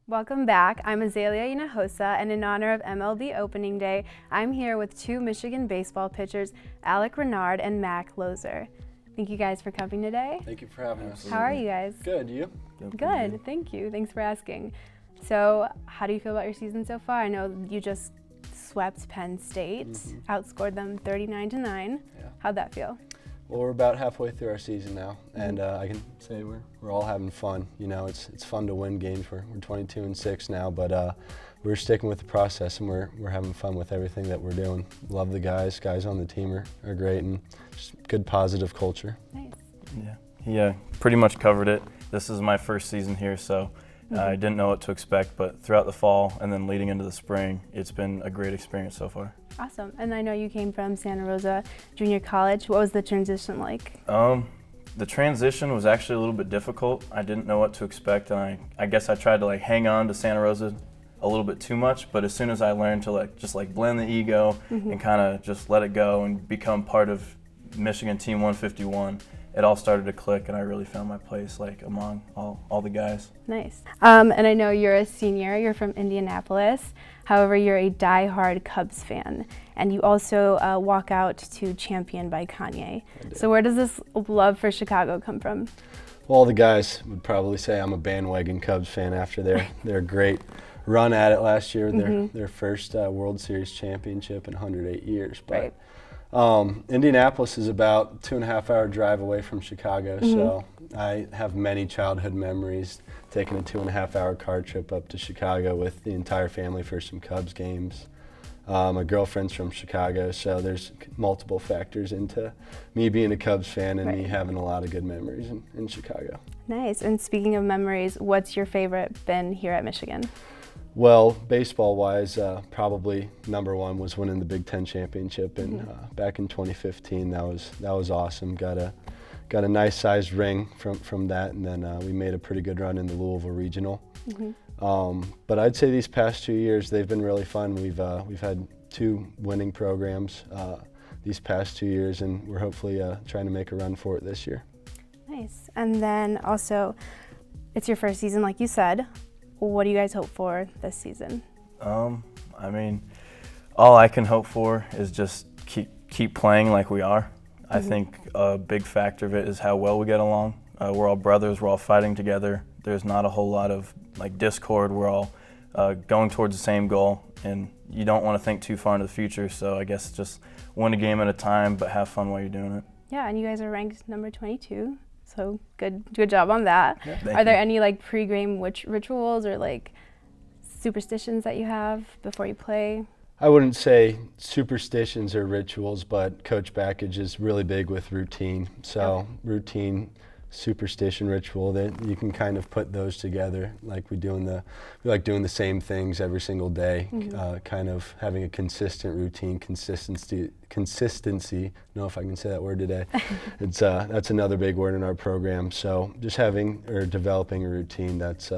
Welcome back. I'm Azalea Hinojosa, and in honor of MLB opening day, I'm here with two Michigan baseball pitchers, Alec Rennard and Mac Lozer. Thank you guys for coming today. Thank you for having us. How are you guys? Good, you? Good, thank you. Thanks for asking. So, how do you feel about your season so far? I know you just swept Penn State, outscored them 39-9. Yeah. How'd that feel? Well, we're about halfway through our season now, and I can say we're all having fun. You know, it's fun to win games. We're 22-6 now, but we're sticking with the process, and we're having fun with everything that we're doing. Love the guys. Guys on the team are great, and just good positive culture. Nice. Yeah, pretty much covered it. This is my first season here, so I didn't know what to expect, but throughout the fall and then leading into the spring, it's been a great experience so far. Awesome. And I know you came from Santa Rosa Junior College. What was the transition like? The transition was actually a little bit difficult. I didn't know what to expect, and I guess I tried to hang on to Santa Rosa a little bit too much, but as soon as I learned to just blend the ego and kind of just let it go and become part of Michigan Team 151, it all started to click, and I really found my place among all the guys. Nice. And I know you're a senior, you're from Indianapolis. However, you're a die-hard Cubs fan, and you also walk out to Champion by Kanye. So where does this love for Chicago come from? Well, all the guys would probably say I'm a bandwagon Cubs fan after their great run at it last year, their first World Series championship in 108 years. But Indianapolis is about a 2.5-hour drive away from Chicago, so I have many childhood memories taking a 2.5-hour car trip up to Chicago with the entire family for some Cubs games. My girlfriend's from Chicago, so there's multiple factors into me being a Cubs fan and me having a lot of good memories in Chicago. Nice. And speaking of memories, what's your favorite been here at Michigan? Well, baseball-wise, probably number one was winning the Big Ten championship back in 2015. That was awesome. Got a nice-sized ring from that, and then we made a pretty good run in the Louisville Regional. But I'd say these past 2 years they've been really fun. We've had 2 winning programs these past 2 years, and we're hopefully trying to make a run for it this year. Nice. And then also, it's your first season, like you said. What do you guys hope for this season? I mean, all I can hope for is just keep playing like we are. I think a big factor of it is how well we get along. We're all brothers. We're all fighting together. There's not a whole lot of discord. We're all going towards the same goal, and you don't want to think too far into the future. So I guess just win a game at a time, but have fun while you're doing it. Yeah, and you guys are ranked number 22. So good job on that. Yeah, are there any pre-game rituals or superstitions that you have before you play? I wouldn't say superstitions or rituals, but Coach Backage is really big with routine. So routine, superstition, ritual, that you can kind of put those together. We like doing the same things every single day, kind of having a consistent routine, consistency. Know if I can say that word today. It's that's another big word in our program. So just developing a routine, that's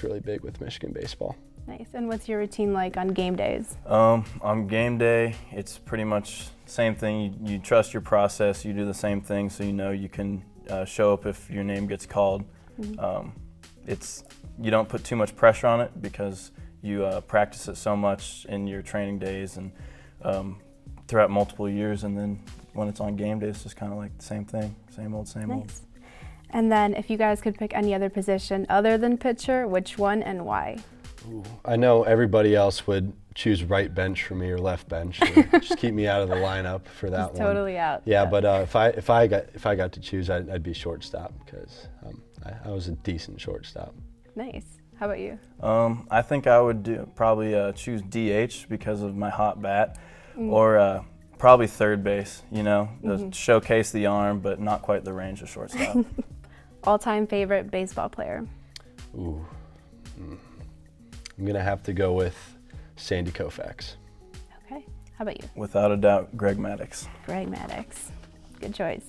really big with Michigan baseball. Nice. And what's your routine like on game days? On game day, it's pretty much the same thing. You trust your process. You do the same thing, so you know you can show up if your name gets called. You don't put too much pressure on it because you practice it so much in your training days and throughout multiple years, and then when it's on game day, it's just kind of the same thing, same old. Nice. And then if you guys could pick any other position other than pitcher, which one and why? Ooh, I know everybody else would choose right bench for me or left bench. Or just keep me out of the lineup for that one. Totally out. Yeah, but if I got to choose, I'd be shortstop because I was a decent shortstop. Nice. How about you? I think I would probably choose DH because of my hot bat, or probably third base. To showcase the arm, but not quite the range of shortstop. All-time favorite baseball player? Ooh. I'm going to have to go with Sandy Koufax. Okay. How about you? Without a doubt, Greg Maddux. Greg Maddux. Good choice.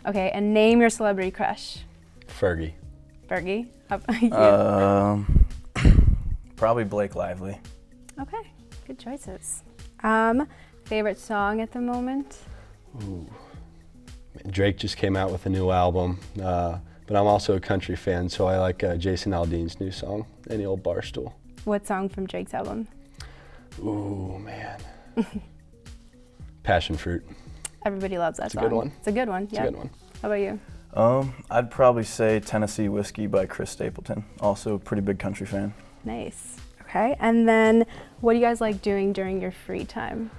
Okay, and name your celebrity crush. Fergie. Fergie? How about you? Probably Blake Lively. Okay, good choices. Favorite song at the moment? Ooh. Drake just came out with a new album. but I'm also a country fan, so I like Jason Aldean's new song, Any Old Barstool. What song from Drake's album? Ooh, man. Passion Fruit. Everybody loves that It's song. a good one. It's a good one. It's Yeah. a good one. How about you? I'd probably say Tennessee Whiskey by Chris Stapleton. Also a pretty big country fan. Nice. Okay. And then what do you guys like doing during your free time?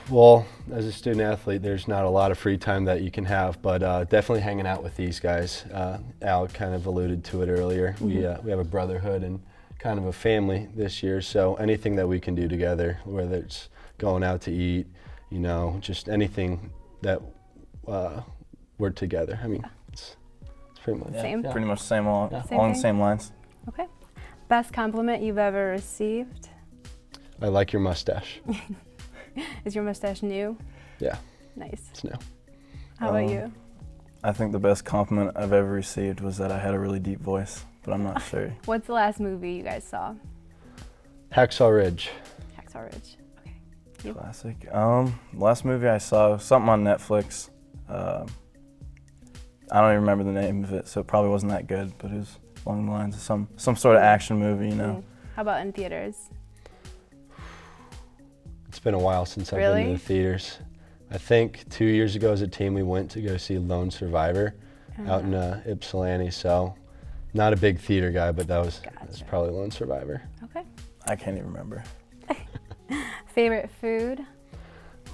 Well, as a student athlete, there's not a lot of free time that you can have, but definitely hanging out with these guys. Alec kind of alluded to it earlier. We have a brotherhood and kind of a family this year, so anything that we can do together, whether it's going out to eat, you know, just anything that we're together. I mean, it's pretty much Same. Pretty much same along the thing. same lines. Okay. Best compliment you've ever received? I like your mustache. Is your mustache new? Yeah, Nice. it's new. How about you? I think the best compliment I've ever received was that I had a really deep voice, but I'm not sure. What's the last movie you guys saw? Hacksaw Ridge. Hacksaw Ridge. Okay. You? Classic. Last movie I saw was something on Netflix. I don't even remember the name of it, so it probably wasn't that good, but it was along the lines of some sort of action movie, you know. How about in theaters? It's been a while since I've Really? been to the theaters. I think 2 years ago as a team we went to go see Lone Survivor out in Ypsilanti, so not a big theater guy, but that was probably Lone Survivor. Okay. I can't even remember. Favorite food?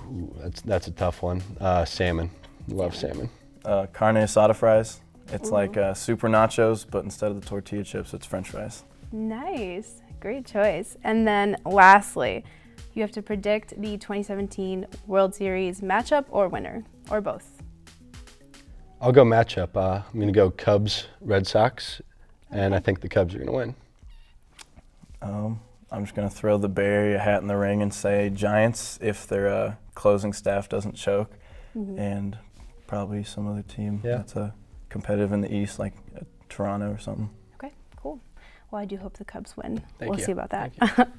Ooh, that's a tough one. Salmon. Love salmon. Carne asada fries. It's like super nachos, but instead of the tortilla chips, it's French fries. Nice. Great choice. And then lastly, you have to predict the 2017 World Series matchup or winner, or both. I'll go matchup. I'm going to go Cubs, Red Sox, and I think the Cubs are going to win. I'm just going to throw the Bay Area hat in the ring and say Giants if their closing staff doesn't choke, and probably some other team that's competitive in the East, like Toronto or something. Okay, cool. Well, I do hope the Cubs win. Thank We'll you. see about that. Thank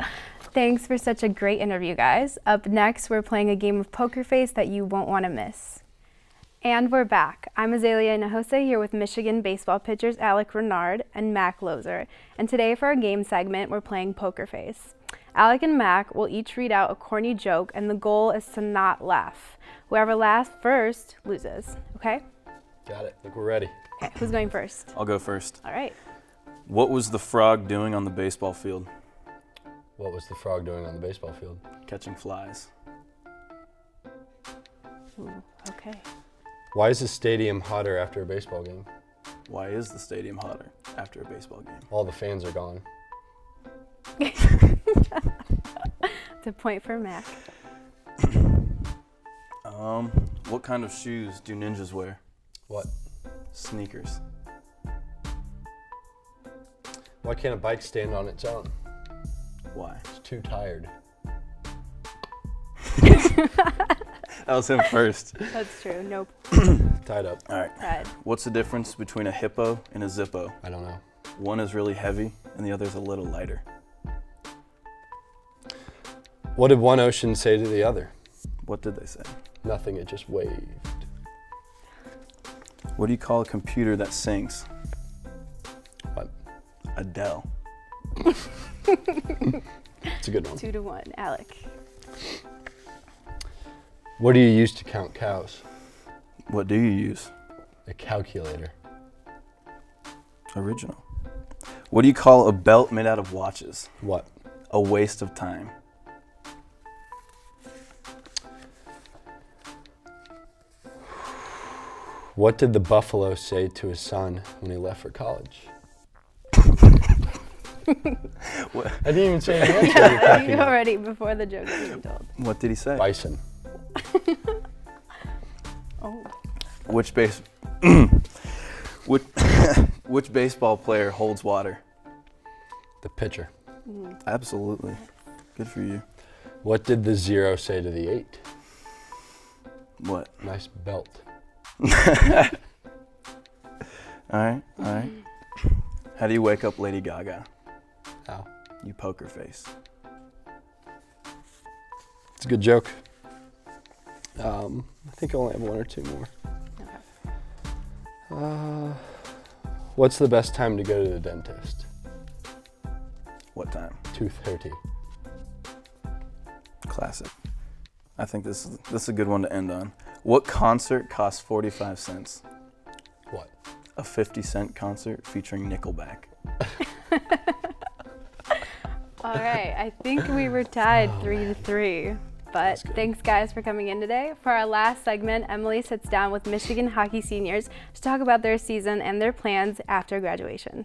Thanks for such a great interview, guys. Up next, we're playing a game of Poker Face that you won't want to miss. And we're back. I'm Azalea Hinojosa here with Michigan baseball pitchers Alec Rennard and Mac Lozer. And today for our game segment, we're playing Poker Face. Alec and Mac will each read out a corny joke, and the goal is to not laugh. Whoever laughs first loses, okay? Got it. I think we're ready. Okay, who's going first? I'll go first. All right. What was the frog doing on the baseball field? What was the frog doing on the baseball field? Catching flies. Ooh, okay. Why is the stadium hotter after a baseball game? Why is the stadium hotter after a baseball game? All the fans are gone. It's a point for Mac. What kind of shoes do ninjas wear? What? Sneakers. Why can't a bike stand on its own? Why? It's too tired. That was him first. That's true. Nope. Tied up. All right. Red. What's the difference between a hippo and a zippo? I don't know. One is really heavy and the other's a little lighter. What did one ocean say to the other? What did they say? Nothing, it just waved. What do you call a computer that sings? What? Adele. It's a good one. 2-1. Alec. What do you use to count cows? What do you use? A calculator. Original. What do you call a belt made out of watches? What? A waste of time. What did the buffalo say to his son when he left for college? What? I didn't even say the answer. You already, before the joke was even told. What did he say? Bison. Oh. Which which baseball player holds water? The pitcher. Absolutely. Good for you. What did the 0 say to the 8? What? Nice belt. All right. How do you wake up Lady Gaga? How? You poker face. It's a good joke. I think I only have one or two more. What's the best time to go to the dentist? What time? 2:30. Classic. I think this is a good one to end on. What concert costs 45 cents? What? A 50-cent concert featuring Nickelback. All right, I think we were tied 3-3. But thanks, guys, for coming in today. For our last segment, Emily sits down with Michigan hockey seniors to talk about their season and their plans after graduation.